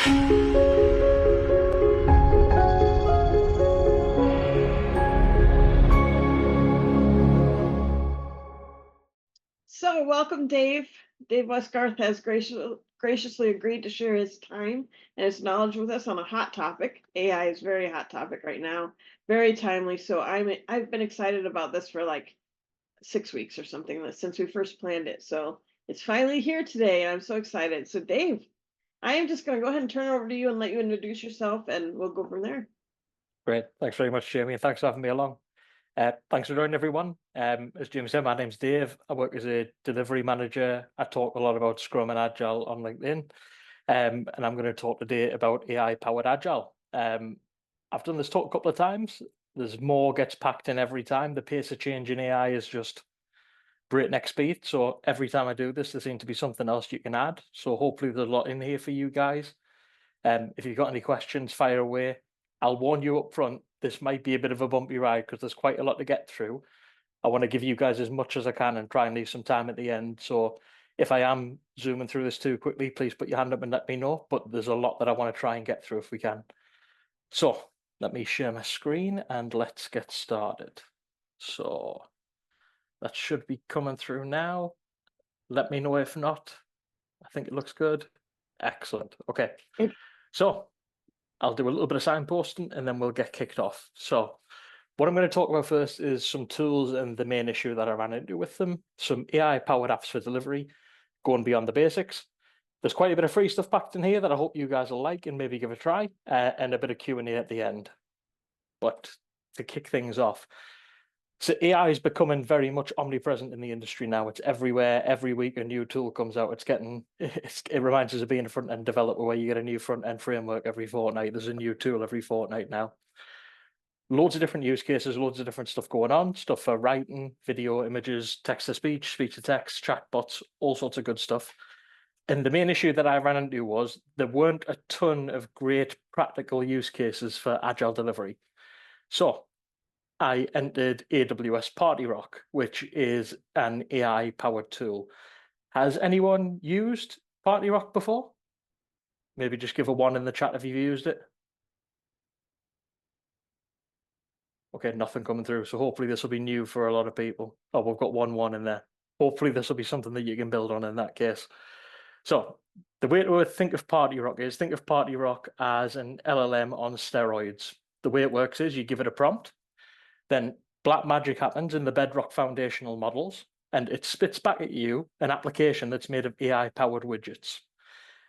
So welcome, Dave. Dave Westgarth has graciously agreed to share his time and his knowledge with us on a hot topic. AI is a very hot topic right now, very timely. So I've been excited about this for like 6 weeks or something since we first planned it. So it's finally here today, and I'm so excited. So Dave, I am just going to go ahead and turn it over to you and let you introduce yourself, and we'll go from there. Great. Thanks very much, Jamie, and thanks for having me along. Thanks for joining, everyone. As Jamie said, my name's Dave. I work as a delivery manager. I talk a lot about Scrum and Agile on LinkedIn, and I'm going to talk today about AI-powered Agile. I've done this talk a couple of times. There's more gets packed in every time. The pace of change in AI is just breakneck speed. So every time I do this, there seems to be something else you can add. So hopefully there's a lot in here for you guys. If you've got any questions, fire away. I'll warn you up front, this might be a bit of a bumpy ride because there's quite a lot to get through. I want to give you guys as much as I can and try and leave some time at the end. So if I am zooming through this too quickly, please put your hand up and let me know. But there's a lot that I want to try and get through if we can. So let me share my screen and let's get started. So that should be coming through now. Let me know if not. I think it looks good. Excellent. Okay. So I'll do a little bit of signposting and then we'll get kicked off. So what I'm going to talk about first is some tools and the main issue that I ran into with them, some AI-powered apps for delivery, going beyond the basics. There's quite a bit of free stuff packed in here that I hope you guys will like and maybe give a try, and a bit of Q&A at the end. But to kick things off, so AI is becoming very much omnipresent in the industry now. It's everywhere. Every week a new tool comes out. It reminds us of being a front-end developer where you get a new front-end framework every fortnight. There's a new tool every fortnight now. Loads of different use cases, loads of different stuff going on. Stuff for writing, video, images, text-to-speech, speech-to-text, chatbots, all sorts of good stuff. And the main issue that I ran into was there weren't a ton of great practical use cases for Agile delivery. So I entered AWS PartyRock, which is an AI-powered tool. Has anyone used PartyRock before? Maybe just give a 1 in the chat if you've used it. Okay, nothing coming through. So hopefully this will be new for a lot of people. Oh, we've got 1 in there. Hopefully this will be something that you can build on in that case. So the way to think of PartyRock is think of PartyRock as an LLM on steroids. The way it works is you give it a prompt, then black magic happens in the Bedrock foundational models, and it spits back at you an application that's made of AI-powered widgets.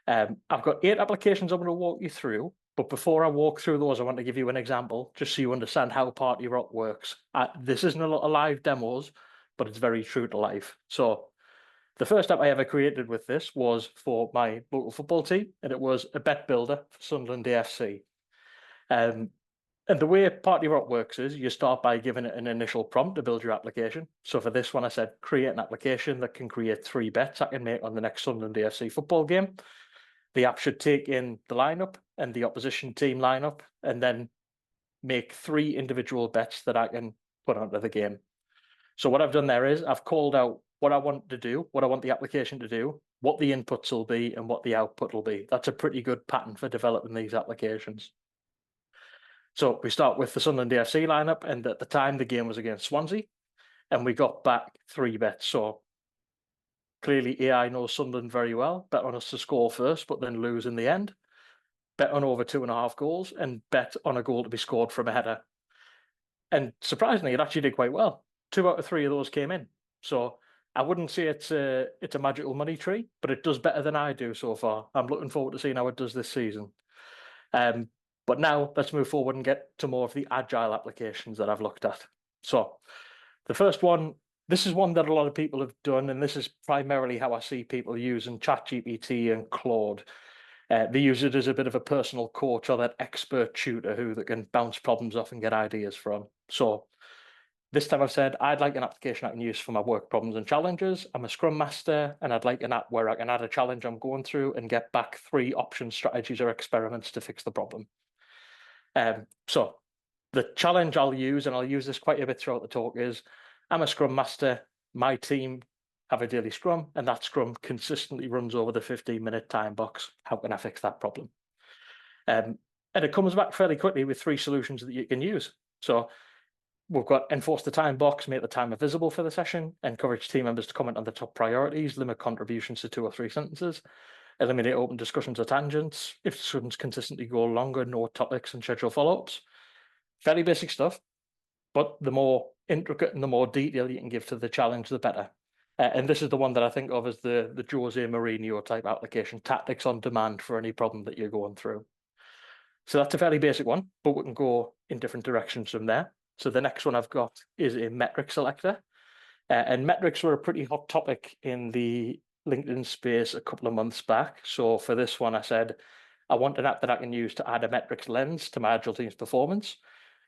I've got 8 applications I'm going to walk you through, but before I walk through those, I want to give you an example, just so you understand how PartyRock works. This isn't a lot of live demos, but it's very true to life. So the first app I ever created with this was for my local football team, and it was a bet builder for Sunderland AFC. And the way PartyRock works is you start by giving it an initial prompt to build your application. So for this one, I said, create an application that can create 3 bets I can make on the next Sunderland AFC football game. The app should take in the lineup and the opposition team lineup, and then make 3 individual bets that I can put onto the game. So what I've done there is I've called out what I want to do, what I want the application to do, what the inputs will be, and what the output will be. That's a pretty good pattern for developing these applications. So we start with the Sunderland AFC lineup, and at the time the game was against Swansea, and we got back 3 bets. So clearly AI knows Sunderland very well, bet on us to score first, but then lose in the end, bet on over 2.5 goals, and bet on a goal to be scored from a header. And surprisingly, it actually did quite well. 2 out of 3 of those came in. So I wouldn't say it's a magical money tree, but it does better than I do so far. I'm looking forward to seeing how it does this season. But now let's move forward and get to more of the Agile applications that I've looked at. So the first one, this is one that a lot of people have done, and this is primarily how I see people using ChatGPT and Claude. They use it as a bit of a personal coach or that expert tutor who they can bounce problems off and get ideas from. So this time I've said, I'd like an application I can use for my work problems and challenges. I'm a Scrum Master, and I'd like an app where I can add a challenge I'm going through and get back 3 options, strategies, or experiments to fix the problem. So the challenge I'll use, and I'll use this quite a bit throughout the talk, is I'm a Scrum Master. My team have a daily Scrum, and that Scrum consistently runs over the 15-minute time box. How can I fix that problem? And it comes back fairly quickly with 3 solutions that you can use. So we've got enforce the time box, make the timer visible for the session, encourage team members to comment on the top priorities, limit contributions to 2 or 3 sentences, eliminate open discussions or tangents. If discussions consistently go longer, note topics and schedule follow-ups. Fairly basic stuff, but the more intricate and the more detail you can give to the challenge, the better. And this is the one that I think of as the Jose Mourinho type application, tactics on demand for any problem that you're going through. So that's a fairly basic one, but we can go in different directions from there. So the next one I've got is a metric selector. And metrics were a pretty hot topic in the LinkedIn space a couple of months back. So for this one, I said, I want an app that I can use to add a metrics lens to my Agile team's performance.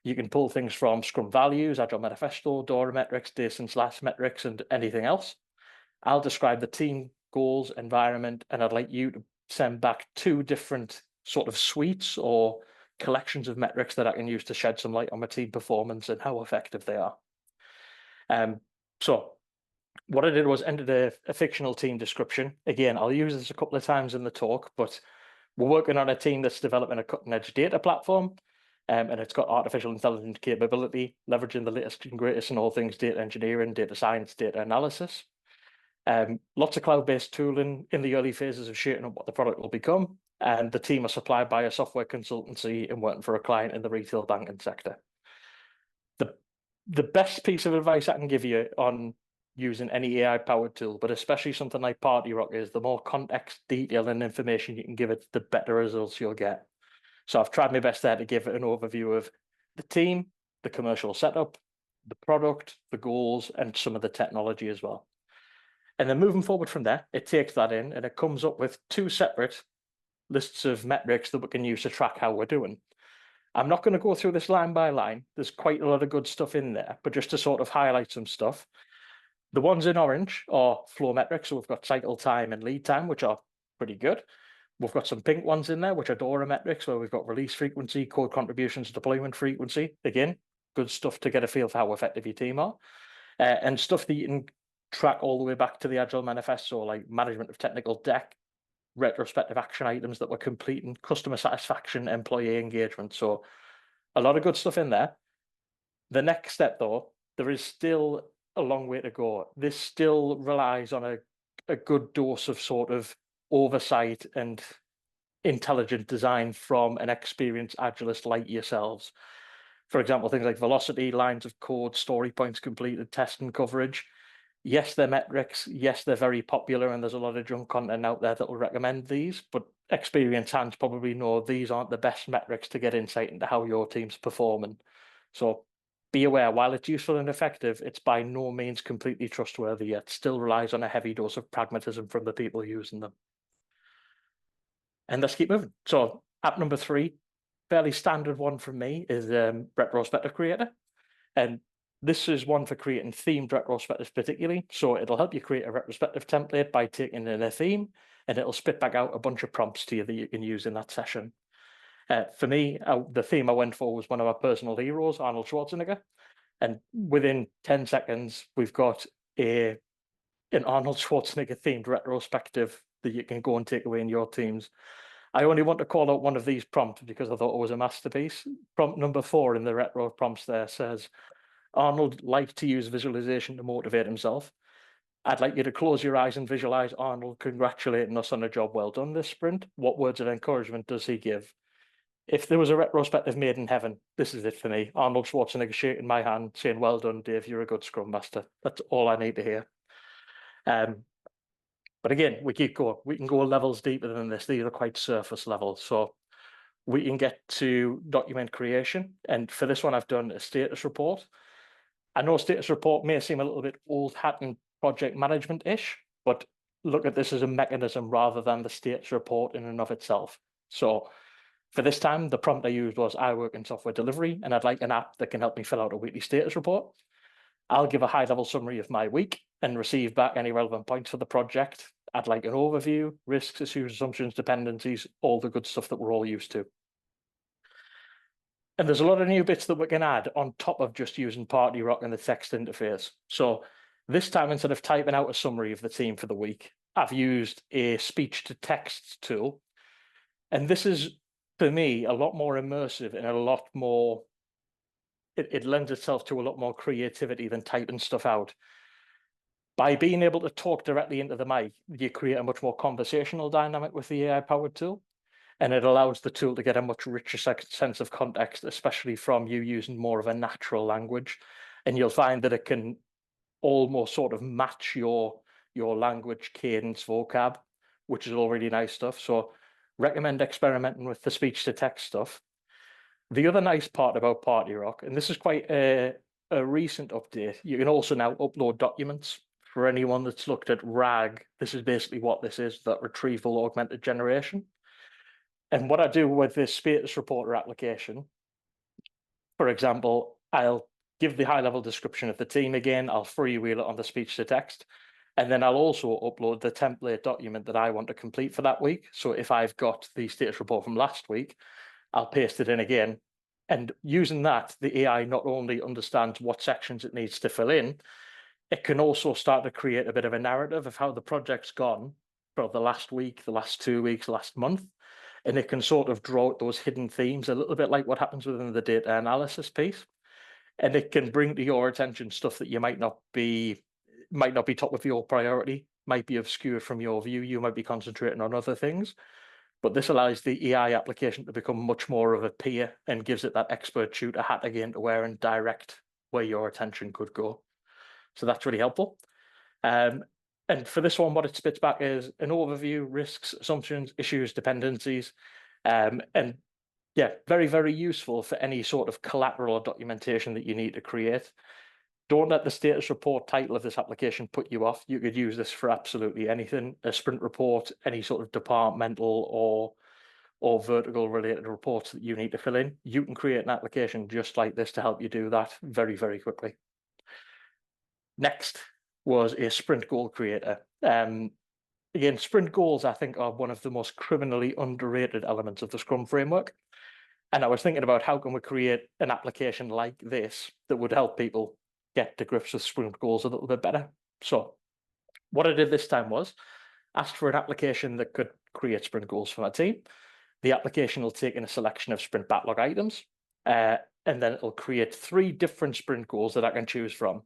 You can pull things from Scrum values, Agile manifesto, DORA metrics, days since last metrics, and anything else. I'll describe the team goals, environment, and I'd like you to send back 2 different sort of suites or collections of metrics that I can use to shed some light on my team performance and how effective they are. So what I did was entered a fictional team description. Again, I'll use this a couple of times in the talk, but we're working on a team that's developing a cutting-edge data platform, and it's got artificial intelligence capability, leveraging the latest and greatest in all things data engineering, data science, data analysis. Lots of cloud-based tooling in the early phases of shaping up what the product will become, and the team are supplied by a software consultancy and working for a client in the retail banking sector. The best piece of advice I can give you on using any AI-powered tool, but especially something like Party Rock, is the more context, detail, and information you can give it, the better results you'll get. So I've tried my best there to give it an overview of the team, the commercial setup, the product, the goals, and some of the technology as well. And then moving forward from there, it takes that in and it comes up with 2 separate lists of metrics that we can use to track how we're doing. I'm not going to go through this line by line. There's quite a lot of good stuff in there, but just to sort of highlight some stuff. The ones in orange are flow metrics. So we've got cycle time and lead time, which are pretty good. We've got some pink ones in there, which are DORA metrics, where we've got release frequency, code contributions, deployment frequency. Again, good stuff to get a feel for how effective your team are. And stuff that you can track all the way back to the Agile manifesto, like management of technical debt, retrospective action items that we're completing, customer satisfaction, employee engagement. So a lot of good stuff in there. The next step, though, there is still a long way to go. This still relies on a good dose of sort of oversight and intelligent design from an experienced Agilist like yourselves. For example, things like velocity, lines of code, story points completed, test and coverage. Yes, they're metrics. Yes, they're very popular, and there's a lot of junk content out there that will recommend these, but experienced hands probably know these aren't the best metrics to get insight into how your team's performing. So be aware, while it's useful and effective, it's by no means completely trustworthy yet. Still relies on a heavy dose of pragmatism from the people using them. And let's keep moving. So app number 3, fairly standard one from me, is Retrospective Creator. And this is one for creating themed retrospectives particularly. So it'll help you create a retrospective template by taking in a theme, and it'll spit back out a bunch of prompts to you that you can use in that session. For me, the theme I went for was one of my personal heroes, Arnold Schwarzenegger. And within 10 seconds, we've got an Arnold Schwarzenegger themed retrospective that you can go and take away in your teams. I only want to call out one of these prompts because I thought it was a masterpiece. Prompt number 4 in the retro prompts there says, Arnold liked to use visualization to motivate himself. I'd like you to close your eyes and visualize Arnold congratulating us on a job well done this sprint. What words of encouragement does he give? If there was a retrospective made in heaven, this is it for me. Arnold Schwarzenegger shaking my hand, saying, well done, Dave, you're a good Scrum Master. That's all I need to hear. But again, we keep going. We can go levels deeper than this. These are quite surface levels. So we can get to document creation. And for this one, I've done a status report. I know status report may seem a little bit old hat and project management-ish, but look at this as a mechanism rather than the status report in and of itself. So for this time, the prompt I used was, I work in software delivery, and I'd like an app that can help me fill out a weekly status report. I'll give a high-level summary of my week and receive back any relevant points for the project. I'd like an overview, risks, issues, assumptions, dependencies, all the good stuff that we're all used to. And there's a lot of new bits that we can add on top of just using Party Rock and the text interface. So this time, instead of typing out a summary of the team for the week, I've used a speech to text tool. And this is for me, a lot more immersive and a lot more, it lends itself to a lot more creativity than typing stuff out. By being able to talk directly into the mic, you create a much more conversational dynamic with the AI-powered tool, and it allows the tool to get a much richer sense of context, especially from you using more of a natural language. And you'll find that it can almost sort of match your language cadence vocab, which is all really nice stuff. So recommend experimenting with the speech to text stuff. The other nice part about Party Rock, and this is quite a recent update, you can also now upload documents. For anyone that's looked at RAG, this is basically what this is, that retrieval augmented generation. And what I do with this status reporter application, for example, I'll give the high-level description of the team again, I'll freewheel it on the speech to text, and then I'll also upload the template document that I want to complete for that week. So if I've got the status report from last week, I'll paste it in again. And using that, the AI not only understands what sections it needs to fill in, it can also start to create a bit of a narrative of how the project's gone for the last week, the last 2 weeks, last month. And it can sort of draw out those hidden themes, a little bit like what happens within the data analysis piece. And it can bring to your attention stuff that you might not be top of your priority, might be obscured from your view. You might be concentrating on other things. But this allows the AI application to become much more of a peer and gives it that expert tutor hat again to wear and direct where your attention could go. So that's really helpful. And for this one, what it spits back is an overview, risks, assumptions, issues, dependencies. And yeah, very, very useful for any sort of collateral or documentation that you need to create. Don't let the status report title of this application put you off. You could use this for absolutely anything, a sprint report, any sort of departmental or vertical related reports that you need to fill in. You can create an application just like this to help you do that very, very quickly. Next was a sprint goal creator. Again, sprint goals, I think, are one of the most criminally underrated elements of the Scrum framework. And I was thinking about how can we create an application like this that would help people get to grips with sprint goals a little bit better. So what I did this time was asked for an application that could create sprint goals for my team. The application will take in a selection of sprint backlog items, and then it'll create 3 different sprint goals that I can choose from.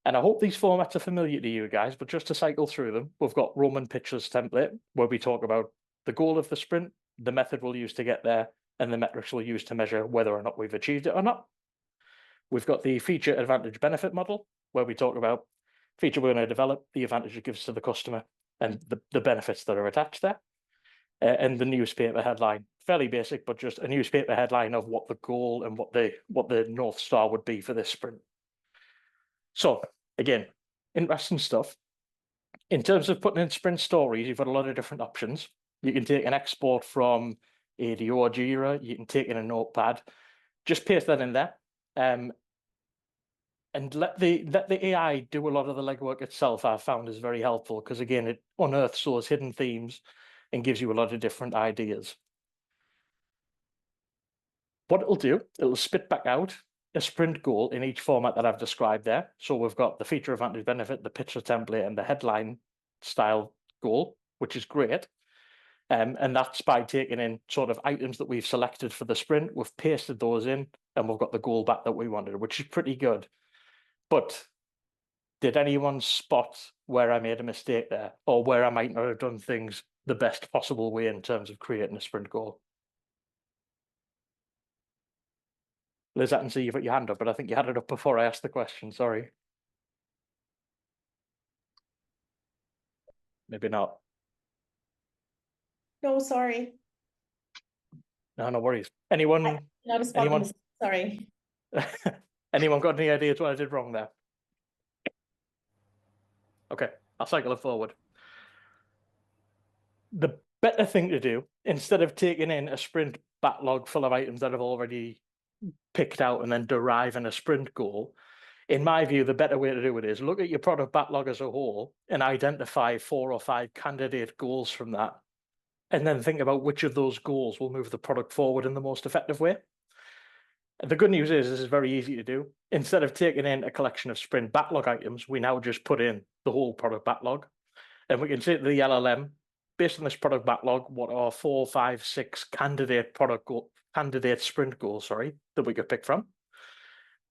And I hope these formats are familiar to you guys, but just to cycle through them, we've got Roman Pitcher's template, where we talk about the goal of the sprint, the method we'll use to get there, and the metrics we'll use to measure whether or not we've achieved it or not. We've got the feature advantage benefit model, where we talk about feature we're going to develop, the advantage it gives to the customer, and the benefits that are attached there. And the newspaper headline, fairly basic, but just a newspaper headline of what the goal and what the North Star would be for this sprint. So again, interesting stuff. In terms of putting in sprint stories, you've got a lot of different options. You can take an export from ADO or Jira, you can take in a notepad, just paste that in there. And let the AI do a lot of the legwork itself. I've found is very helpful because again, it unearths those hidden themes and gives you a lot of different ideas. What it'll do, it'll spit back out a sprint goal in each format that I've described there. So we've got the feature advantage benefit, the picture template, and the headline style goal, which is great. And that's by taking in sort of items that we've selected for the sprint, we've pasted those in, and we've got the goal back that we wanted, which is pretty good. But did anyone spot where I made a mistake there, or where I might not have done things the best possible way in terms of creating a sprint goal? Liz, I can see you've got your hand up, but I think you had it up before I asked the question. Sorry. Maybe not. No, sorry. No worries. Anyone? Not a spot Anyone? Sorry. Anyone got any ideas what I did wrong there? Okay, I'll cycle it forward. The better thing to do, instead of taking in a sprint backlog full of items that I've already picked out and then deriving a sprint goal, in my view, the better way to do it is look at your product backlog as a whole and identify 4 or 5 candidate goals from that, and then think about which of those goals will move the product forward in the most effective way. The good news is this is very easy to do. Instead of taking in a collection of sprint backlog items, we now just put in the whole product backlog. And we can say to the LLM, based on this product backlog, what are 4, 5, 6 candidate sprint goals, that we could pick from.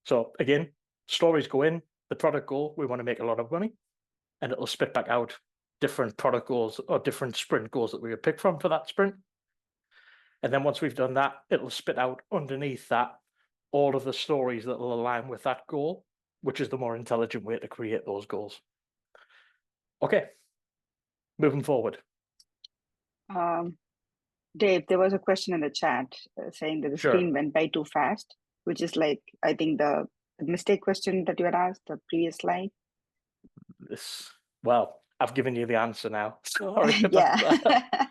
So again, stories go in, the product goal, we want to make a lot of money, and it'll spit back out different product goals or different sprint goals that we could pick from for that sprint. And then once we've done that, it'll spit out underneath that all of the stories that will align with that goal, which is the more intelligent way to create those goals. Okay, moving forward. Dave, there was a question in the chat saying that the screen went by too fast, which is like, I think the mistake question that you had asked, the previous slide. Well, I've given you the answer now. Sorry about that.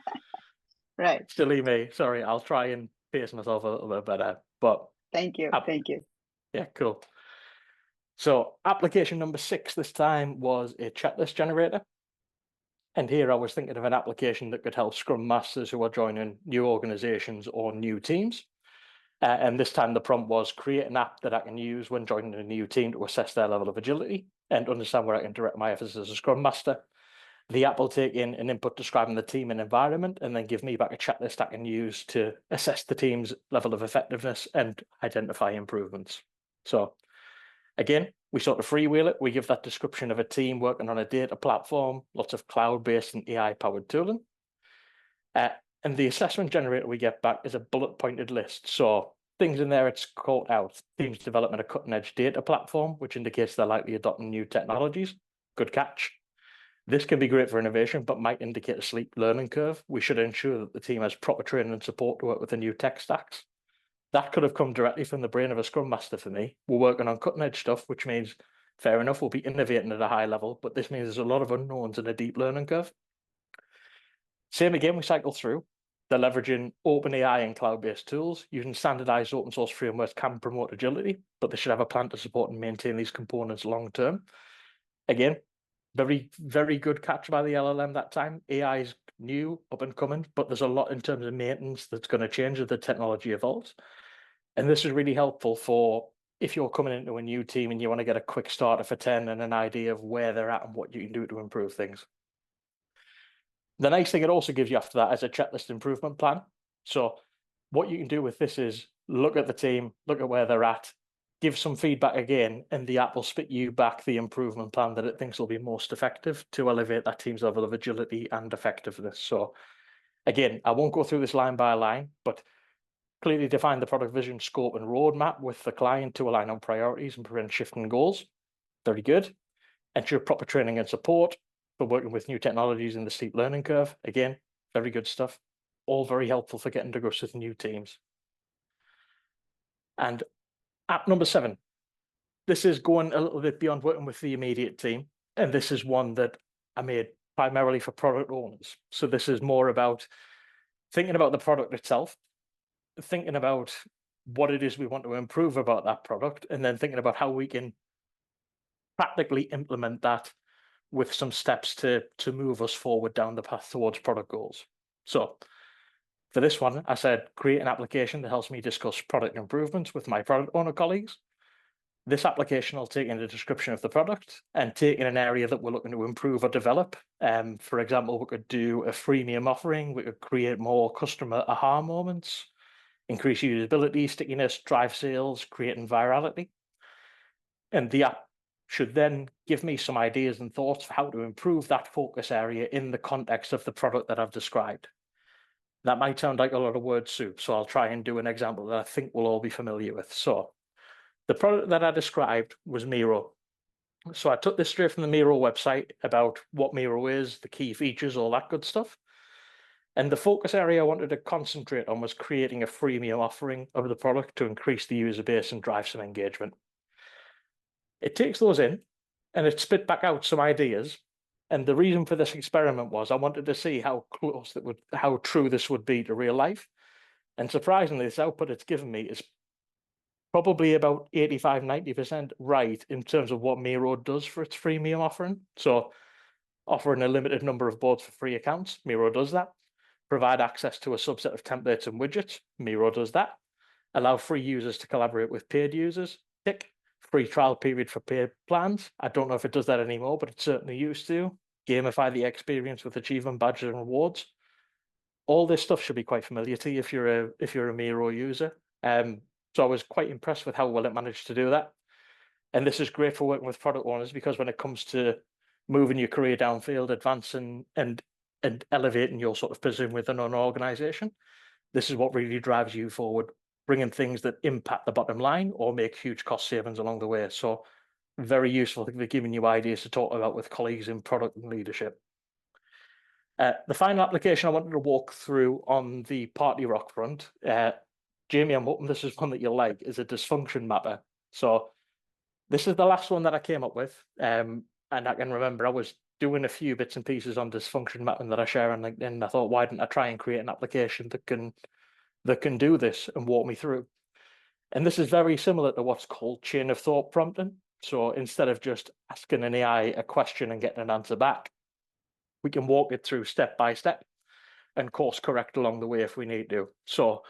Right. Silly me. Sorry, I'll try and pace myself a little bit better. But thank you. Thank you. Yeah, cool. So application number 6 this time was a checklist generator. And here I was thinking of an application that could help Scrum Masters who are joining new organizations or new teams. And this time the prompt was create an app that I can use when joining a new team to assess their level of agility and understand where I can direct my efforts as a Scrum Master. The app will take in an input describing the team and environment and then give me back a checklist I can use to assess the team's level of effectiveness and identify improvements. So again, we sort of freewheel it. We give that description of a team working on a data platform, lots of cloud-based and AI-powered tooling. And the assessment generator we get back is a bullet-pointed list. So things in there, it's called out. Teams developing a cutting-edge data platform, which indicates they're likely adopting new technologies. Good catch. This can be great for innovation, but might indicate a steep learning curve. We should ensure that the team has proper training and support to work with the new tech stacks. That could have come directly from the brain of a Scrum Master for me. We're working on cutting-edge stuff, which means, fair enough, we'll be innovating at a high level, but this means there's a lot of unknowns and a deep learning curve. Same again, we cycle through. They're leveraging OpenAI and cloud-based tools. Using standardized open source frameworks can promote agility, but they should have a plan to support and maintain these components long-term. Again, very, very good catch by the LLM that time. AI is new, up and coming, but there's a lot in terms of maintenance that's going to change as the technology evolves. And this is really helpful for if you're coming into a new team and you want to get a quick starter for 10 and an idea of where they're at and what you can do to improve things. The nice thing it also gives you after that is a checklist improvement plan. So what you can do with this is look at the team, look at where they're at, give some feedback again, and the app will spit you back the improvement plan that it thinks will be most effective to elevate that team's level of agility and effectiveness. So again, I won't go through this line by line, but clearly define the product vision, scope, and roadmap with the client to align on priorities and prevent shifting goals. Very good. Ensure proper training and support for working with new technologies in the steep learning curve. Again, very good stuff. All very helpful for getting to grips with new teams. And app number 7. This is going a little bit beyond working with the immediate team. And this is one that I made primarily for product owners. So this is more about thinking about the product itself, thinking about what it is we want to improve about that product, and then thinking about how we can practically implement that with some steps to move us forward down the path towards product goals. So for this one, I said, create an application that helps me discuss product improvements with my product owner colleagues. This application will take in a description of the product and take in an area that we're looking to improve or develop. For example, we could do a freemium offering. We could create more customer aha moments, increase usability, stickiness, drive sales, creating virality. And the app should then give me some ideas and thoughts for how to improve that focus area in the context of the product that I've described. That might sound like a lot of word soup, so I'll try and do an example that I think we'll all be familiar with. So the product that I described was Miro. So I took this straight from the Miro website about what Miro is, the key features, all that good stuff. And the focus area I wanted to concentrate on was creating a freemium offering of the product to increase the user base and drive some engagement. It takes those in and it spit back out some ideas. And the reason for this experiment was I wanted to see how true this would be to real life. And surprisingly, this output it's given me is probably about 85–90% right in terms of what Miro does for its freemium offering. So offering a limited number of boards for free accounts, Miro does that. Provide access to a subset of templates and widgets, Miro does that. Allow free users to collaborate with paid users, tick. Free trial period for paid plans. I don't know if it does that anymore, but it certainly used to. Gamify the experience with achievement badges and rewards. all this stuff should be quite familiar to you if you're a Miro user. So I was quite impressed with how well it managed to do that. And this is great for working with product owners, because when it comes to moving your career downfield, advancing and elevating your sort of position within an organization, this is what really drives you forward, bringing things that impact the bottom line or make huge cost savings along the way. So very useful for giving you ideas to talk about with colleagues in product and leadership. The final application I wanted to walk through on the Party Rock front, Jamie, I'm hoping this is one that you'll like, is a dysfunction mapper. So this is the last one that I came up with. And I can remember I was doing a few bits and pieces on dysfunction mapping that I share on LinkedIn. And I thought, why didn't I try and create an application that can do this and walk me through? And this is very similar to what's called chain of thought prompting. So instead of just asking an AI a question and getting an answer back, we can walk it through step by step and course correct along the way if we need to. So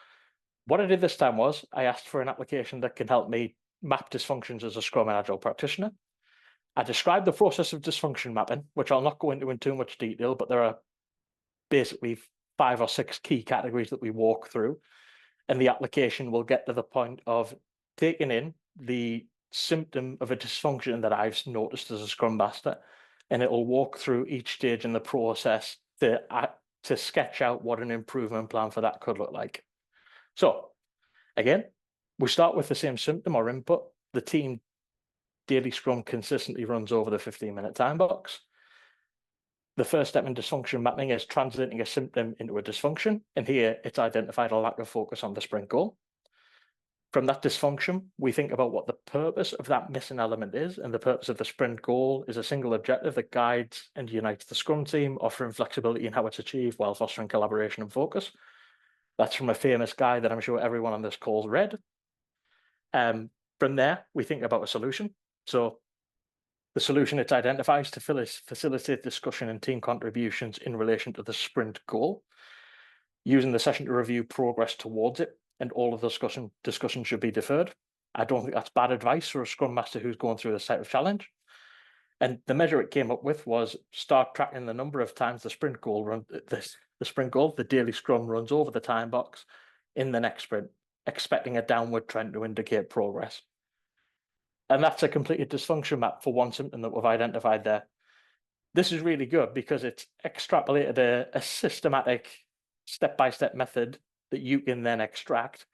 what I did this time was I asked for an application that can help me map dysfunctions as a Scrum and Agile practitioner. I described the process of dysfunction mapping, which I'll not go into in too much detail, but there are basically 5 or 6 key categories that we walk through. And the application will get to the point of taking in the symptom of a dysfunction that I've noticed as a Scrum Master, and it will walk through each stage in the process to sketch out what an improvement plan for that could look like. So again, we start with the same symptom or input. The team daily Scrum consistently runs over the 15-minute time box. The first step in dysfunction mapping is translating a symptom into a dysfunction. And here it's identified a lack of focus on the sprint goal. From that dysfunction, we think about what the purpose of that missing element is. And the purpose of the sprint goal is a single objective that guides and unites the Scrum team, offering flexibility in how it's achieved while fostering collaboration and focus. That's from a famous guide that I'm sure everyone on this call's read. From there, we think about a solution. So the solution it identifies to facilitate discussion and team contributions in relation to the sprint goal, using the session to review progress towards it, and all of the discussion should be deferred. I don't think that's bad advice for a Scrum Master who's going through this type of challenge. And the measure it came up with was start tracking the number of times the sprint goal, the daily Scrum runs over the time box in the next sprint, expecting a downward trend to indicate progress. And that's a completed dysfunction map for one symptom that we've identified there. This is really good because it's extrapolated a systematic step-by-step method that you can then extract.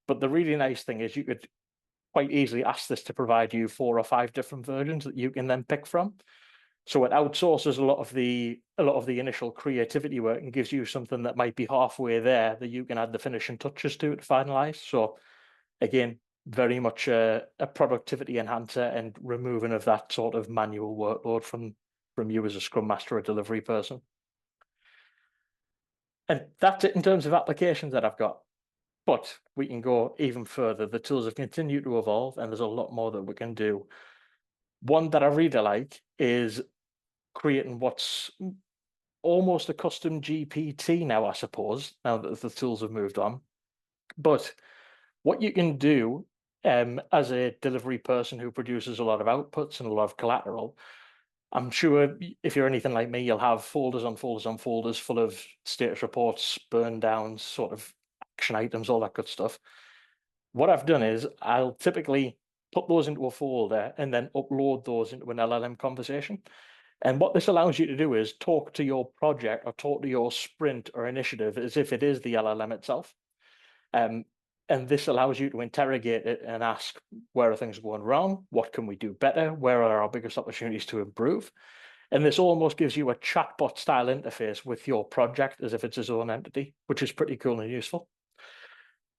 But the really nice thing is you could quite easily ask this to provide you 4 or 5 different versions that you can then pick from. So it outsources a lot of the initial creativity work and gives you something that might be halfway there that you can add the finishing touches to finalize. So again, very much a productivity enhancer and removing of that sort of manual workload from you as a Scrum Master or delivery person. And that's it in terms of applications that I've got. But we can go even further. The tools have continued to evolve and there's a lot more that we can do. One that I really like is creating what's almost a custom GPT now, I suppose, now that the tools have moved on. But what you can do as a delivery person who produces a lot of outputs and a lot of collateral, I'm sure if you're anything like me, you'll have folders on folders on folders full of status reports, burn downs, sort of action items, all that good stuff. What I've done is I'll typically put those into a folder and then upload those into an LLM conversation. And what this allows you to do is talk to your project or talk to your sprint or initiative as if it is the LLM itself. And this allows you to interrogate it and ask, where are things going wrong? What can we do better? Where are our biggest opportunities to improve? And this almost gives you a chatbot style interface with your project as if it's its own entity, which is pretty cool and useful.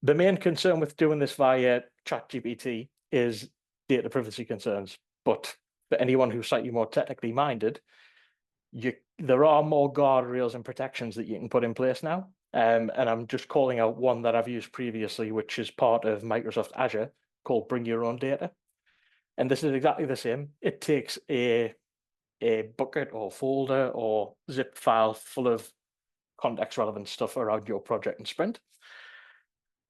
The main concern with doing this via ChatGPT is data privacy concerns. But for anyone who's slightly more technically minded, there are more guardrails and protections that you can put in place now. And I'm just calling out one that I've used previously, which is part of Microsoft Azure, called Bring Your Own Data. And this is exactly the same. It takes a bucket or folder or zip file full of context relevant stuff around your project and sprint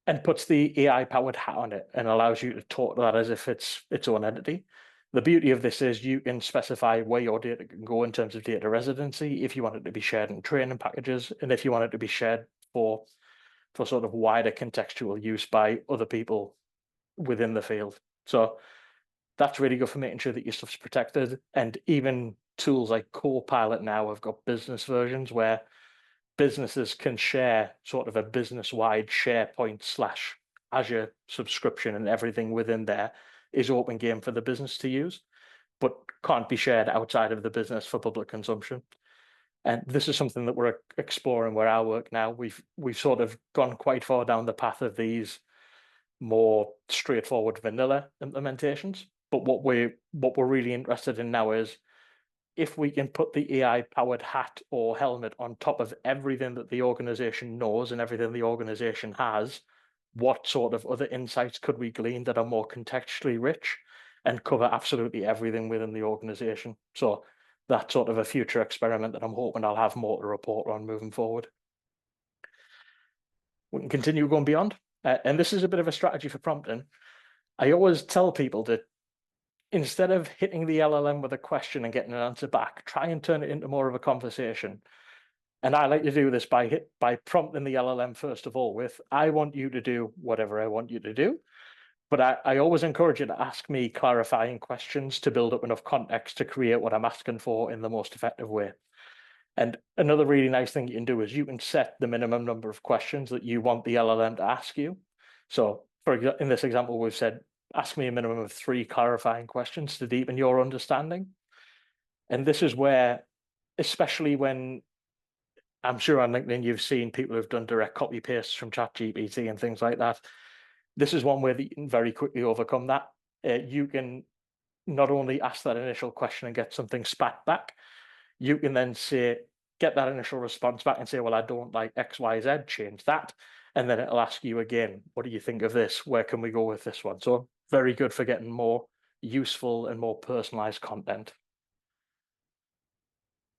and puts the AI powered hat on it and allows you to talk to that as if it's its own entity. The beauty of this is you can specify where your data can go in terms of data residency, if you want it to be shared in training packages, and if you want it to be shared for sort of wider contextual use by other people within the field. So that's really good for making sure that your stuff's protected. And even tools like Copilot now have got business versions where businesses can share sort of a business-wide SharePoint / Azure subscription, and everything within there is open game for the business to use, but can't be shared outside of the business for public consumption. And this is something that we're exploring where I work now. We've sort of gone quite far down the path of these more straightforward vanilla implementations. But what we're really interested in now is if we can put the AI-powered hat or helmet on top of everything that the organization knows and everything the organization has, what sort of other insights could we glean that are more contextually rich and cover absolutely everything within the organization? So that's sort of a future experiment that I'm hoping I'll have more to report on moving forward. We can continue going beyond. And this is a bit of a strategy for prompting. I always tell people that instead of hitting the LLM with a question and getting an answer back, try and turn it into more of a conversation. And I like to do this by prompting the LLM first of all with, I want you to do whatever I want you to do. But I always encourage you to ask me clarifying questions to build up enough context to create what I'm asking for in the most effective way. And another really nice thing you can do is you can set the minimum number of questions that you want the LLM to ask you. So in this example, we've said, ask me a minimum of 3 clarifying questions to deepen your understanding. And this is where, especially when, I'm sure on LinkedIn, you've seen people who've done direct copy pastes from ChatGPT and things like that. This is one way that you can very quickly overcome that. You can not only ask that initial question and get something spat back, you can then say, get that initial response back and say, well, I don't like X, Y, Z, change that. And then it'll ask you again, what do you think of this? Where can we go with this one? So very good for getting more useful and more personalized content.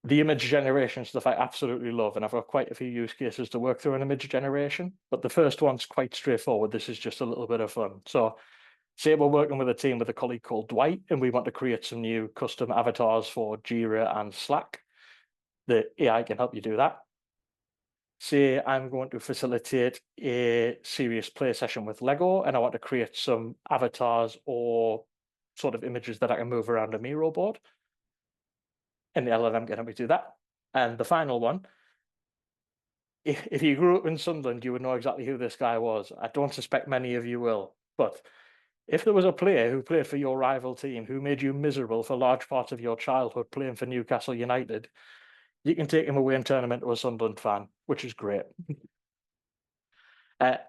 The image generation stuff I absolutely love, and I've got quite a few use cases to work through in image generation, but the first one's quite straightforward. This is just a little bit of fun. So say we're working with a team with a colleague called Dwight, and we want to create some new custom avatars for Jira and Slack. The AI can help you do that. Say I'm going to facilitate a serious play session with Lego, and I want to create some avatars or sort of images that I can move around a Miro board. And the LLM can help me do that. And the final one, if you grew up in Sunderland, you would know exactly who this guy was. I don't suspect many of you will, but if there was a player who played for your rival team who made you miserable for large parts of your childhood playing for Newcastle United, you can take him away and turn him into a Sunderland fan, which is great. And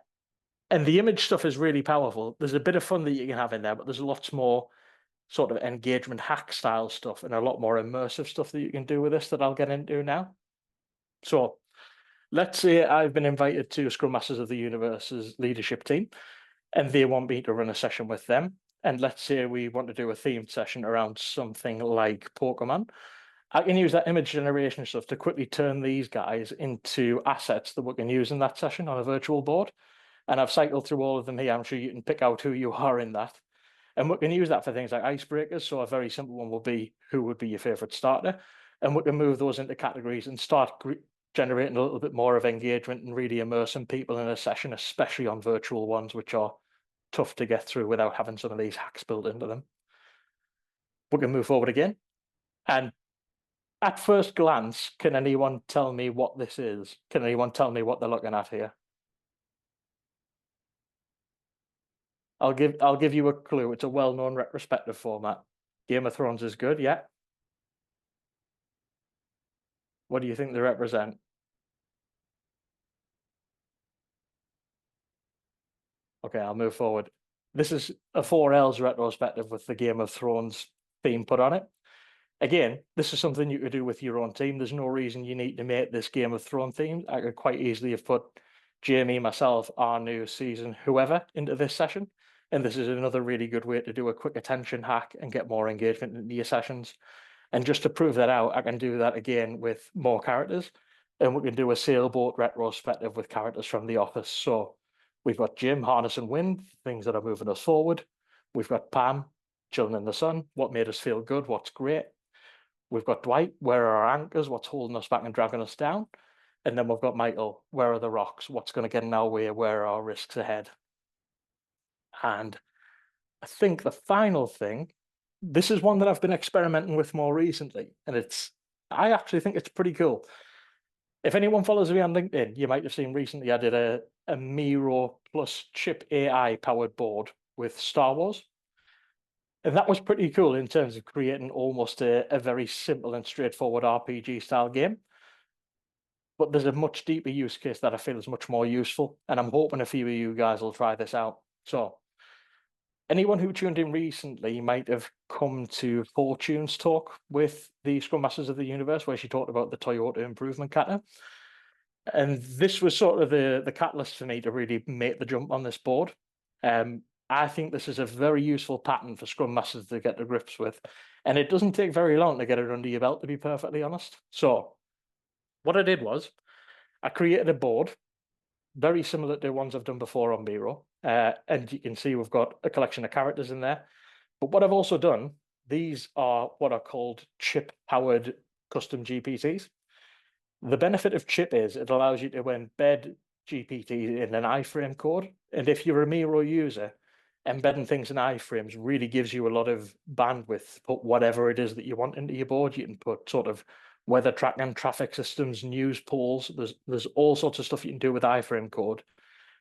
the image stuff is really powerful. There's a bit of fun that you can have in there, but there's lots more sort of engagement hack style stuff and a lot more immersive stuff that you can do with this that I'll get into now. So let's say I've been invited to Scrum Masters of the Universe's leadership team, and they want me to run a session with them. And let's say we want to do a themed session around something like Pokemon. I can use that image generation stuff to quickly turn these guys into assets that we can use in that session on a virtual board. And I've cycled through all of them here. I'm sure you can pick out who you are in that. And we can use that for things like icebreakers. So a very simple one will be, who would be your favorite starter? And we can move those into categories and start generating a little bit more of engagement and really immersing people in a session, especially on virtual ones, which are tough to get through without having some of these hacks built into them. We can move forward again. And at first glance, can anyone tell me what this is? Can anyone tell me what they're looking at here? I'll give you a clue. It's a well-known retrospective format. Game of Thrones is good, yeah. What do you think they represent? Okay, I'll move forward. This is a 4Ls retrospective with the Game of Thrones theme put on it. Again, this is something you could do with your own team. There's no reason you need to make this Game of Thrones theme. I could quite easily have put Jamie, myself, our new season, whoever, into this session. And this is another really good way to do a quick attention hack and get more engagement into your sessions. And just to prove that out, I can do that again with more characters. And we can do a sailboat retrospective with characters from The Office. So we've got Jim, harness and wind, things that are moving us forward. We've got Pam, chilling in the sun, what made us feel good, what's great. We've got Dwight, where are our anchors, what's holding us back and dragging us down. And then we've got Michael, where are the rocks? What's going to get in our way? Where are our risks ahead? And I think the final thing, this is one that I've been experimenting with more recently, and I actually think it's pretty cool. If anyone follows me on LinkedIn, you might have seen recently I did a Miro plus chip AI powered board with Star Wars. And that was pretty cool in terms of creating almost a very simple and straightforward RPG style game. But there's a much deeper use case that I feel is much more useful. And I'm hoping a few of you guys will try this out. So anyone who tuned in recently might have come to Fortune's talk with the Scrum Masters of the Universe, where she talked about the Toyota improvement kata. And this was sort of the catalyst for me to really make the jump on this board. I think this is a very useful pattern for Scrum Masters to get to grips with. And it doesn't take very long to get it under your belt, to be perfectly honest. So what I did was I created a board very similar to ones I've done before on Miro. And you can see we've got a collection of characters in there. But what I've also done, these are what are called chip-powered custom GPTs. The benefit of chip is it allows you to embed GPT in an iframe code. And if you're a Miro user, embedding things in iframes really gives you a lot of bandwidth to put whatever it is that you want into your board. You can put sort of weather tracking, traffic systems, news polls. There's all sorts of stuff you can do with iframe code.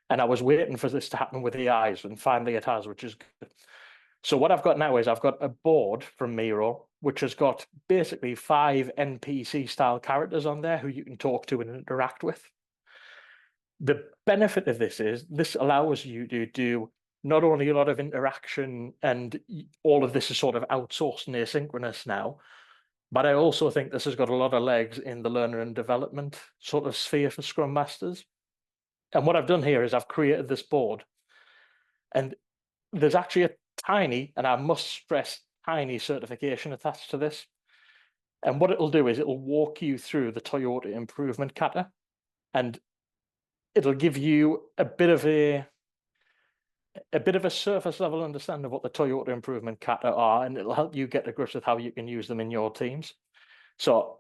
And I was waiting for this to happen with AIs, and finally it has, which is good. So what I've got now is I've got a board from Miro, which has got basically 5 NPC style characters on there who you can talk to and interact with. The benefit of this is this allows you to do not only a lot of interaction, and all of this is sort of outsourced and asynchronous now, but I also think this has got a lot of legs in the learner and development sort of sphere for Scrum Masters. And what I've done here is I've created this board, and there's actually a tiny, and I must stress, tiny certification attached to this. And what it'll do is it'll walk you through the Toyota improvement kata, and it'll give you a bit of a surface level understanding of what the Toyota improvement kata are, and it'll help you get to grips with how you can use them in your teams. So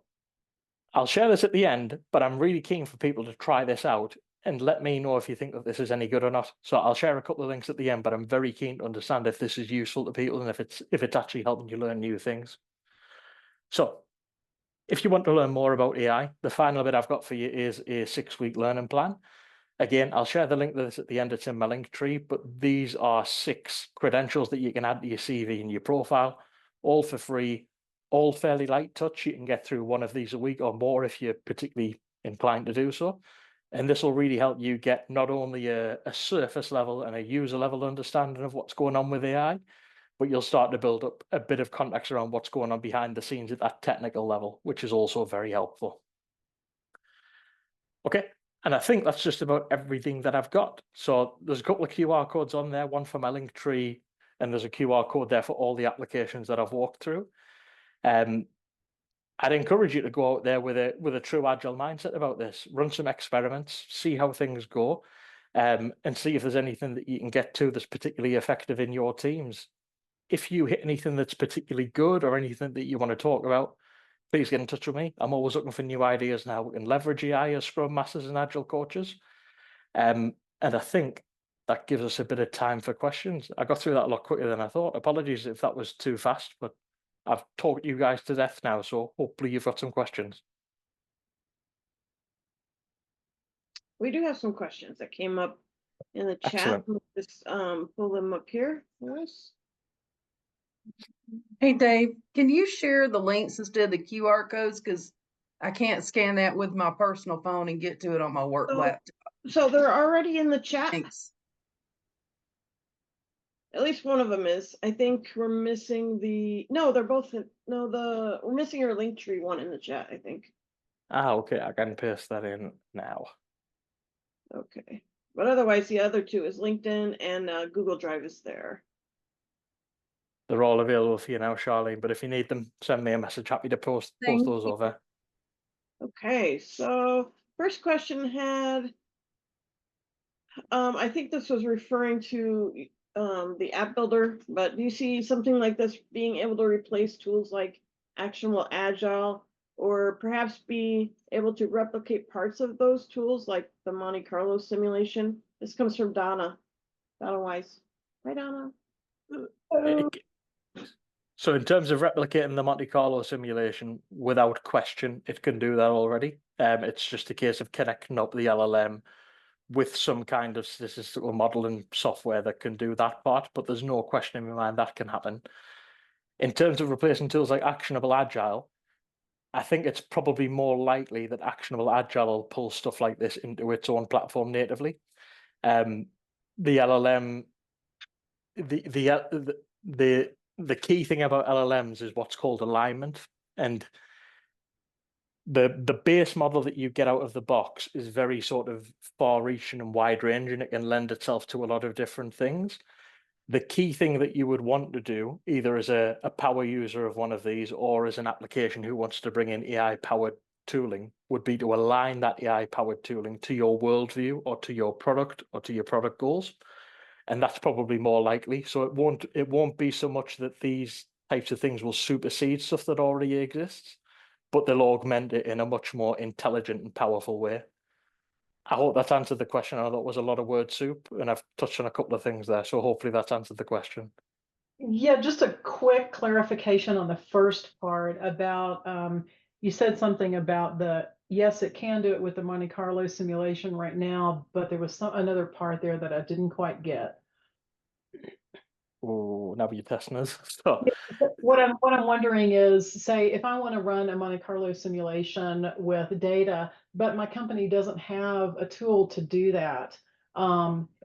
I'll share this at the end, but I'm really keen for people to try this out and let me know if you think that this is any good or not. So I'll share a couple of links at the end, but I'm very keen to understand if this is useful to people and if it's actually helping you learn new things. So if you want to learn more about AI, the final bit I've got for you is a 6-week learning plan. Again, I'll share the link to this at the end. It's in my link tree, but these are 6 credentials that you can add to your CV and your profile, all for free, all fairly light touch. You can get through one of these a week or more if you're particularly inclined to do so. And this will really help you get not only a surface level and a user level understanding of what's going on with AI, but you'll start to build up a bit of context around what's going on behind the scenes at that technical level, which is also very helpful. Okay, and I think that's just about everything that I've got. So there's a couple of QR codes on there, one for my link tree, and there's a QR code there for all the applications that I've walked through. I'd encourage you to go out there with a true Agile mindset about this. Run some experiments, see how things go, and see if there's anything that you can get to that's particularly effective in your teams. If you hit anything that's particularly good or anything that you want to talk about, please get in touch with me. I'm always looking for new ideas and how we can leverage AI as Scrum Masters and Agile coaches. And I think that gives us a bit of time for questions. I got through that a lot quicker than I thought. Apologies if that was too fast, but I've talked you guys to death now, so hopefully you've got some questions. We do have some questions that came up in the chat. Excellent. Let's just pull them up here for us. Hey, Dave, can you share the links instead of the QR codes? Because I can't scan that with my personal phone and get to it on my work laptop. So they're already in the chat. Thanks. At least one of them is. I think we're missing they're both we're missing your link tree one in the chat, I think. Okay, I can paste that in now. Okay. But otherwise the other two is LinkedIn and Google Drive is there. They're all available for you now, Charlene, but if you need them, send me a message. Happy to post those over. Okay, so first question had, I think this was referring to the app builder, but do you see something like this being able to replace tools like Actionable Agile or perhaps be able to replicate parts of those tools like the Monte Carlo simulation? This comes from Donna Wise. Hi, Donna. So in terms of replicating the Monte Carlo simulation, without question, it can do that already. It's just a case of connecting up the LLM with some kind of statistical modeling software that can do that part, but there's no question in my mind that can happen. In terms of replacing tools like Actionable Agile, I think it's probably more likely that Actionable Agile will pull stuff like this into its own platform natively. The LLM, the key thing about LLMs is what's called alignment, and the base model that you get out of the box is very sort of far-reaching and wide-ranging. It can lend itself to a lot of different things. The key thing that you would want to do, either as a power user of one of these or as an application who wants to bring in AI-powered tooling, would be to align that AI-powered tooling to your worldview or to your product or to your product goals. And that's probably more likely. So it won't be so much that these types of things will supersede stuff that already exists, but they'll augment it in a much more intelligent and powerful way. I hope that's answered the question. I thought it was a lot of word soup, and I've touched on a couple of things there. So hopefully that's answered the question. Yeah, just a quick clarification on the first part about, you said something about yes, it can do it with the Monte Carlo simulation right now, but there was another part there that I didn't quite get. Oh, now you're testing us. So, what I'm wondering is, say, if I want to run a Monte Carlo simulation with data, but my company doesn't have a tool to do that,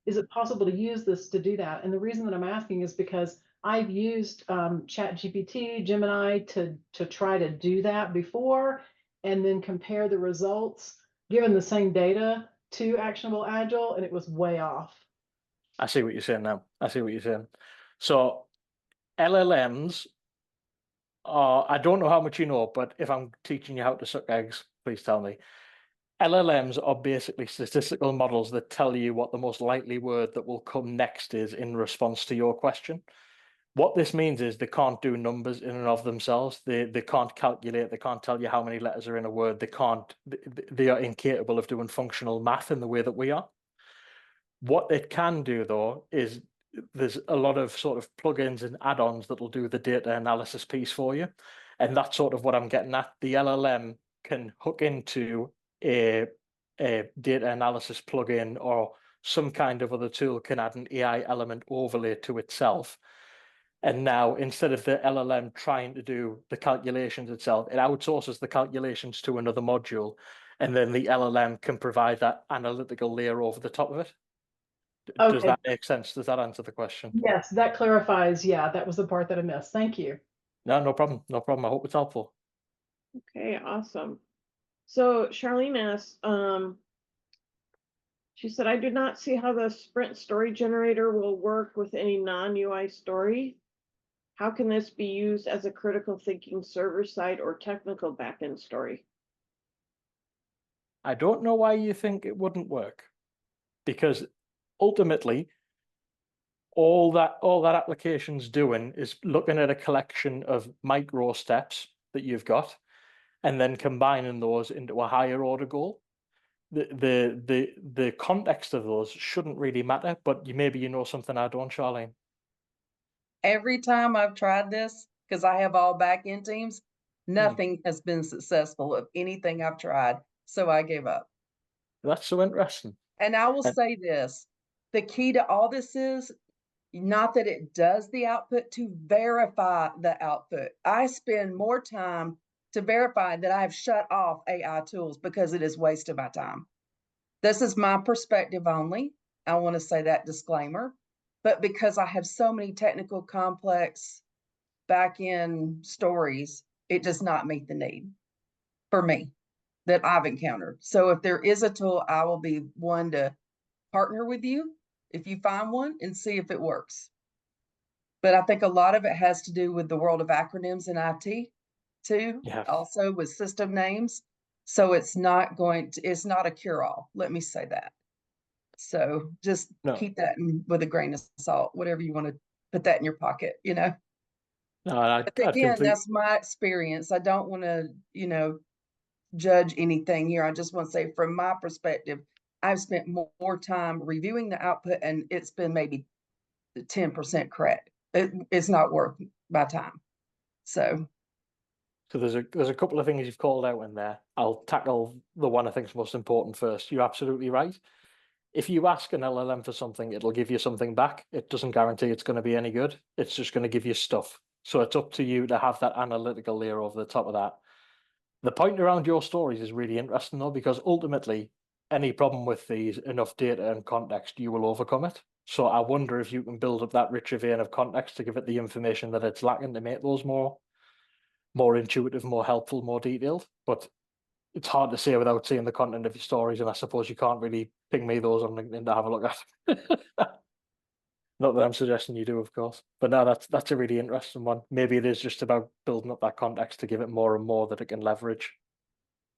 is it possible to use this to do that? And the reason that I'm asking is because I've used ChatGPT, Gemini to try to do that before, and then compare the results given the same data to Actionable Agile, and it was way off. I see what you're saying now. I see what you're saying. So LLMs are, I don't know how much you know, but if I'm teaching you how to suck eggs, please tell me. LLMs are basically statistical models that tell you what the most likely word that will come next is in response to your question. What this means is they can't do numbers in and of themselves. They can't calculate. They can't tell you how many letters are in a word. They are incapable of doing functional math in the way that we are. What it can do, though, is there's a lot of sort of plugins and add-ons that will do the data analysis piece for you. And that's sort of what I'm getting at. The LLM can hook into a data analysis plugin, or some kind of other tool can add an AI element overlay to itself. And now, instead of the LLM trying to do the calculations itself, it outsources the calculations to another module, and then the LLM can provide that analytical layer over the top of it. Okay. Does that make sense? Does that answer the question? Yes, that clarifies. Yeah, that was the part that I missed. Thank you. No problem. No problem. I hope it's helpful. Okay, awesome. So Charlene asked, she said, I do not see how the Sprint story generator will work with any non-UI story. How can this be used as a critical thinking server-side or technical backend story? I don't know why you think it wouldn't work, because ultimately all that application's doing is looking at a collection of micro steps that you've got and then combining those into a higher order goal. The context of those shouldn't really matter, but maybe you know something I don't, Charlene. Every time I've tried this, because I have all back-end teams, nothing has been successful of anything I've tried. So I gave up. That's so interesting. And I will say this, the key to all this is not that it does the output, to verify the output. I spend more time to verify that I have shut off AI tools because it is wasted my time. This is my perspective only. I want to say that disclaimer, but because I have so many technical, complex back-end stories, it does not meet the need for me that I've encountered. So if there is a tool, I will be one to partner with you if you find one and see if it works. But I think a lot of it has to do with the world of acronyms in IT too, also with system names. So it's not a cure-all, let me say that. So just keep that with a grain of salt, whatever you want to put that in your pocket, you know? No, I'd Again, completely. that's my experience. I don't want to, judge anything here. I just want to say from my perspective, I've spent more time reviewing the output and it's been maybe 10% correct. It's not worth my time. So there's a couple of things you've called out in there. I'll tackle the one I think is most important first. You're absolutely right. If you ask an LLM for something, it'll give you something back. It doesn't guarantee it's going to be any good. It's just going to give you stuff. So it's up to you to have that analytical layer over the top of that. The point around your stories is really interesting though, because ultimately any problem with these, enough data and context, you will overcome it. So I wonder if you can build up that richer vein of context to give it the information that it's lacking to make those more intuitive, more helpful, more detailed. But it's hard to say without seeing the content of your stories, and I suppose you can't really ping me those on LinkedIn to have a look at. Not that I'm suggesting you do, of course. But no, that's a really interesting one. Maybe it is just about building up that context to give it more and more that it can leverage.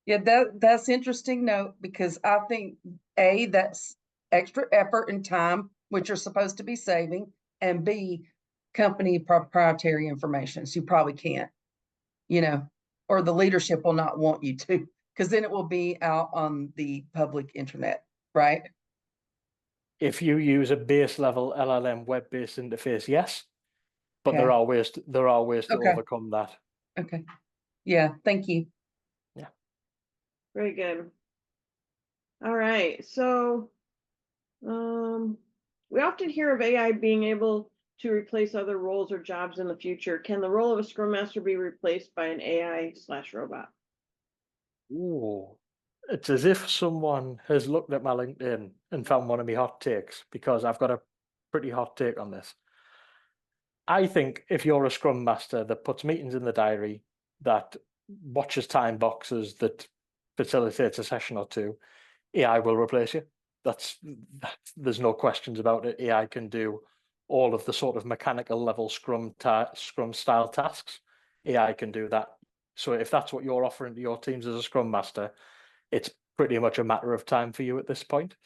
yeah, that's interesting note, because I think that's extra effort and time, which you're supposed to be saving, and B, company proprietary information. So you probably can't, or the leadership will not want you to, because then it will be out on the public internet, right? If you use a base level LLM web-based interface, yes, but Okay. there are ways to Okay. overcome that. Okay. Yeah. Thank you. Yeah. Very good. All right. So, we often hear of AI being able to replace other roles or jobs in the future. Can the role of a Scrum Master be replaced by an AI/robot? Ooh. It's as if someone has looked at my LinkedIn and found one of my hot takes, because I've got a pretty hot take on this. I think if you're a Scrum Master that puts meetings in the diary, that watches time boxes, that facilitates a session or two, AI will replace you. There's no questions about it. AI can do all of the sort of mechanical level Scrum style tasks. AI can do that. So if that's what you're offering to your teams as a Scrum Master, it's pretty much a matter of time for you at this point.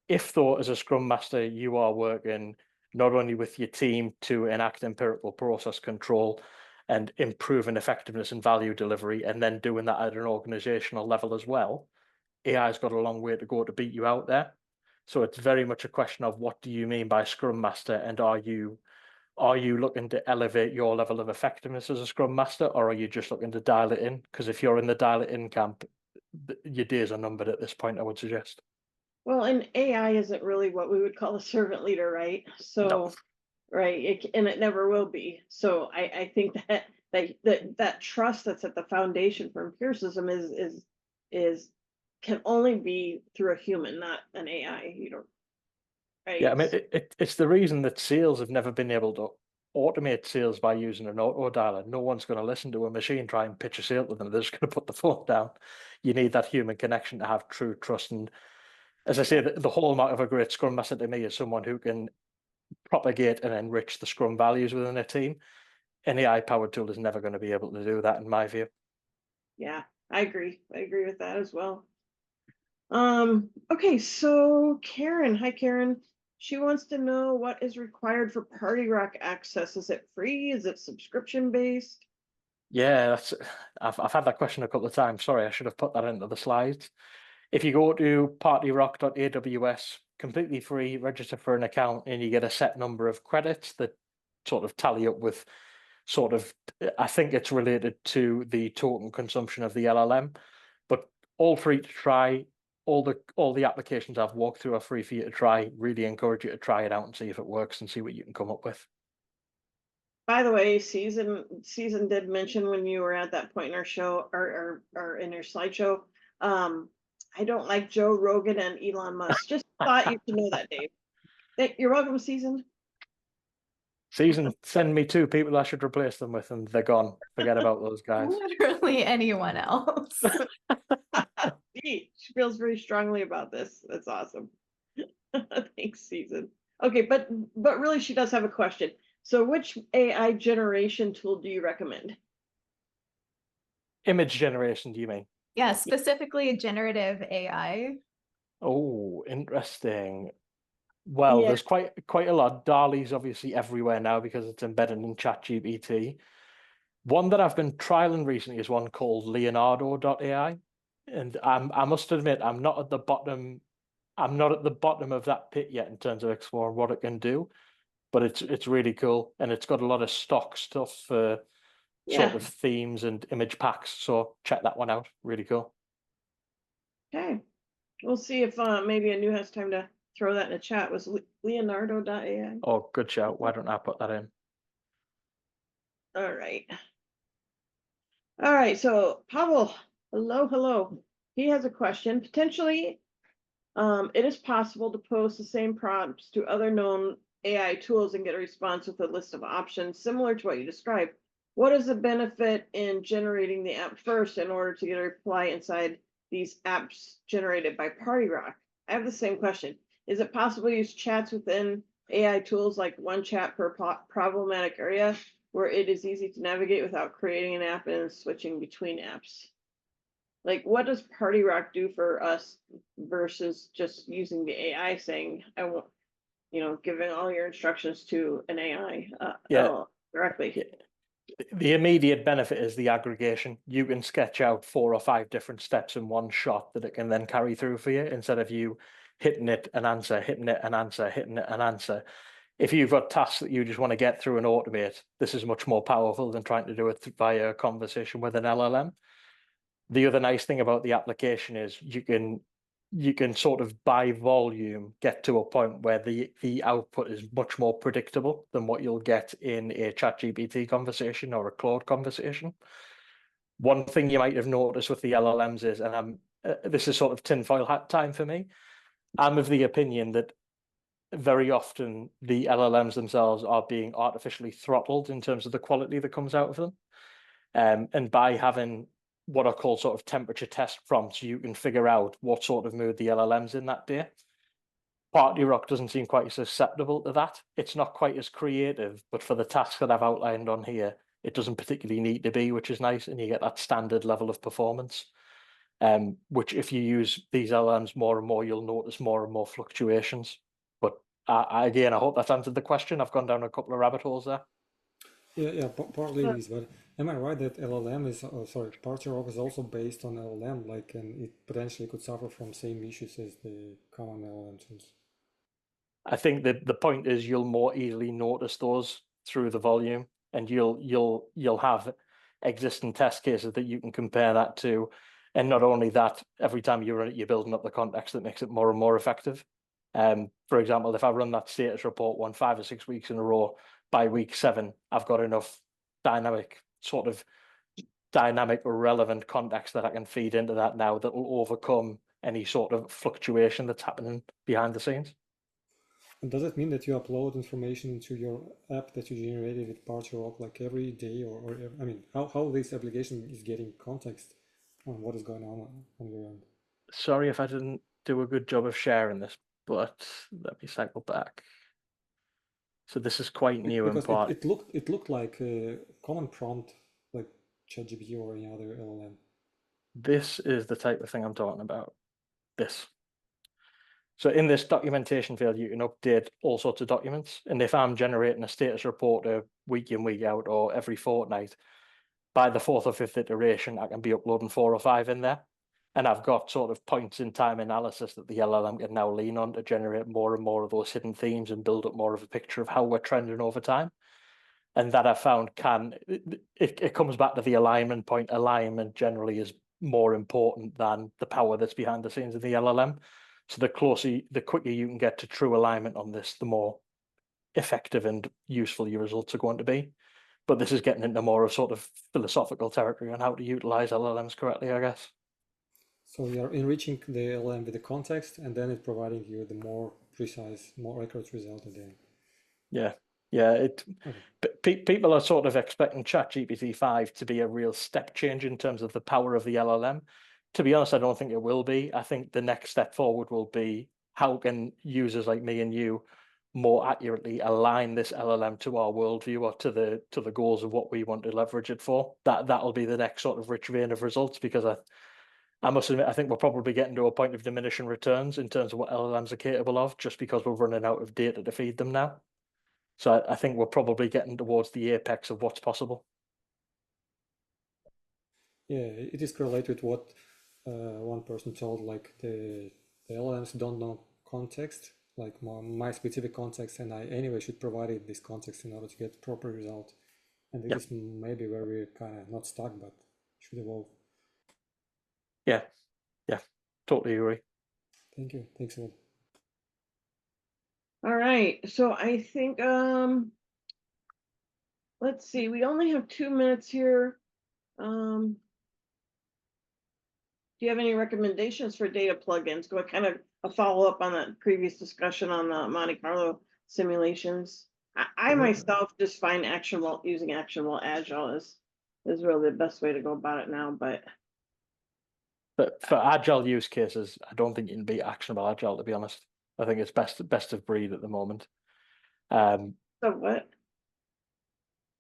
If though, as a Scrum Master, you are working not only with your team to enact empirical process control and improving effectiveness and value delivery, and then doing that at an organizational level as well, AI's got a long way to go to beat you out there. So it's very much a question of what do you mean by Scrum Master, and are you looking to elevate your level of effectiveness as a Scrum Master, or are you just looking to dial it in? Because if you're in the dial it in camp, your days are numbered at this point, I would suggest. Well, and AI isn't really what we would call a servant leader, right? So, No. right, and it never will be. So I think that trust that's at the foundation for empiricism is can only be through a human, not an AI. Right? Yeah, I mean, it's the reason that sales have never been able to automate sales by using an auto dialer. No one's going to listen to a machine try and pitch a sale to them. They're just going to put the phone down. You need that human connection to have true trust. And as I say, the hallmark of a great Scrum Master to me is someone who can propagate and enrich the Scrum values within a team. An AI-powered tool is never going to be able to do that, in my view. Yeah, I agree. I agree with that as well. Okay, so Karen, hi Karen. She wants to know what is required for Party Rock access. Is it free? Is it subscription based? Yeah, I've had that question a couple of times. Sorry, I should have put that into the slides. If you go to partyrock.aws, completely free, register for an account, and you get a set number of credits that sort of tally up with I think it's related to the total consumption of the LLM, but all free to try. All the applications I've walked through are free for you to try. Really encourage you to try it out and see if it works and see what you can come up with. By the way, Season did mention when you were at that point in our show or in your slideshow, I don't like Joe Rogan and Elon Musk. Just thought you should know that, Dave. You're welcome, Season. Season, send me 2 people I should replace them with, and they're gone. Forget about those guys. Literally anyone else. She feels very strongly about this. That's awesome. Thanks, Season. Okay, but really, she does have a question. So, which AI generation tool do you recommend? Image generation, do you mean? Yeah, specifically generative AI. Oh, interesting. Well, Yeah. there's quite a lot. DALL-E's obviously everywhere now because it's embedded in ChatGPT. One that I've been trialing recently is one called Leonardo.ai. And I must admit, I'm not at the bottom of that pit yet in terms of exploring what it can do, but it's really cool, and it's got a lot of stock stuff for sort Yeah. of themes and image packs. So check that one out. Really cool. Okay. We'll see if maybe Anu has time to throw that in the chat. Was Leonardo.ai? Oh, good shout. Why don't I put that in? All right. All right. So Pavel, hello. He has a question. Potentially, it is possible to post the same prompts to other known AI tools and get a response with a list of options similar to what you described. What is the benefit in generating the app first in order to get a reply inside these apps generated by PartyRock? I have the same question. Is it possible to use chats within AI tools like one chat per problematic area where it is easy to navigate without creating an app and switching between apps? Like, what does PartyRock do for us versus just using the AI saying, I want, giving all your instructions to an AI directly? Yeah. The immediate benefit is the aggregation. You can sketch out 4 or 5 different steps in one shot that it can then carry through for you instead of you hitting it and answer, hitting it and answer, hitting it and answer. If you've got tasks that you just want to get through and automate, this is much more powerful than trying to do it via a conversation with an LLM. The other nice thing about the application is you can sort of by volume get to a point where the output is much more predictable than what you'll get in a ChatGPT conversation or a Claude conversation. One thing you might have noticed with the LLMs is, and this is sort of tinfoil hat time for me, I'm of the opinion that very often the LLMs themselves are being artificially throttled in terms of the quality that comes out of them. And by having what are called sort of temperature test prompts, you can figure out what sort of mood the LLM's in that day. PartyRock doesn't seem quite as susceptible to that. It's not quite as creative, but for the tasks that I've outlined on here, it doesn't particularly need to be, which is nice, and you get that standard level of performance. Which if you use these LLMs more and more, you'll notice more and more fluctuations. But again, I hope that's answered the question. I've gone down a couple of rabbit holes there. Yeah, partly it is, but am I right that LLM is, PartyRock is also based on LLM, like, and it potentially could suffer from same issues as the common LLM tools? I think that the point is you'll more easily notice those through the volume, and you'll have existing test cases that you can compare that to, and not only that, every time you run it, you're building up the context that makes it more and more effective. For example, if I run that status report 5 or 6 weeks in a row, by week 7, I've got enough dynamic or relevant context that I can feed into that now that will overcome any sort of fluctuation that's happening behind the scenes. And does it mean that you upload information into your app that you generated with PartyRock like every day, or I mean, how this application is getting context on what is going on your end? Sorry if I didn't do a good job of sharing this, but let me cycle back. So this is quite new in part. It looked like a common prompt like ChatGPT or any other LLM. This is the type of thing I'm talking about. This. So in this documentation field, you can update all sorts of documents. And if I'm generating a status report week in, week out, or every fortnight, by the 4th or 5th iteration, I can be uploading 4 or 5 in there. And I've got sort of points in time analysis that the LLM can now lean on to generate more and more of those hidden themes and build up more of a picture of how we're trending over time. And that I found it comes back to the alignment point. Alignment generally is more important than the power that's behind the scenes of the LLM. So the quicker you can get to true alignment on this, the more effective and useful your results are going to be. But this is getting into more of sort of philosophical territory on how to utilize LLMs correctly, I guess. So you're enriching the LLM with the context, and then it's providing you the more precise, more accurate result at the end. Yeah. People are sort of expecting ChatGPT 5 to be a real step change in terms of the power of the LLM. To be honest, I don't think it will be. I think the next step forward will be how can users like me and you more accurately align this LLM to our worldview or to the goals of what we want to leverage it for. That'll be the next sort of rich vein of results, because I must admit, I think we're probably getting to a point of diminishing returns in terms of what LLMs are capable of, just because we're running out of data to feed them now. So I think we're probably getting towards the apex of what's possible. Yeah, it is correlated with what one person told, like the LLMs don't know context, like my specific context, and I anyway should provide it this context in order to get proper result. And it is maybe where we're kind of not stuck, but should evolve. Yeah, totally agree. Thank you. Thanks a lot. All right, so I think let's see, we only have 2 minutes here. Do you have any recommendations for data plugins? Go kind of a follow-up on that previous discussion on the Monte Carlo simulations. I myself just find using actionable Agile is really the best way to go about it now, but for Agile use cases, I don't think you can beat actionable Agile, to be honest. I think it's best of breed at the moment. So what?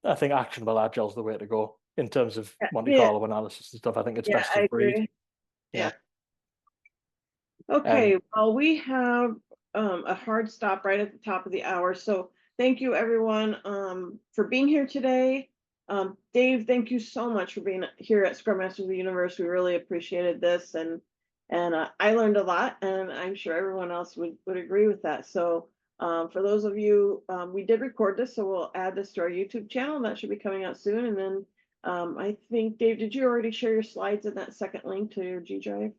I think actionable Agile is the way to go in terms of Monte Yeah. Carlo analysis and stuff. I think it's best of breed. Agree. Yeah. Okay, well, we have a hard stop right at the top of the hour. So thank you everyone for being here today. Dave, thank you so much for being here at Scrum Masters of the Universe. We really appreciated this, and I learned a lot, and I'm sure everyone else would agree with that. So for those of you, we did record this, so we'll add this to our YouTube channel. That should be coming out soon. And then I think, Dave, did you already share your slides in that second link to your G Drive?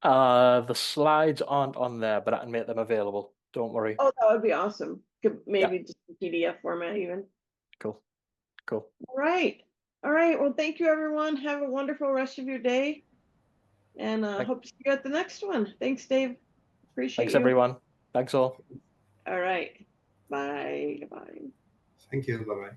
The slides aren't on there, but I can make them available. Don't worry. Oh, that would be awesome. Maybe just in PDF format even. Cool. All right. Well, thank you everyone. Have a wonderful rest of your day. And hope to see you at the next one. Thanks, Dave. Appreciate Thanks, you. everyone. Thanks all. All right. Bye. Bye. Thank you. Bye-bye.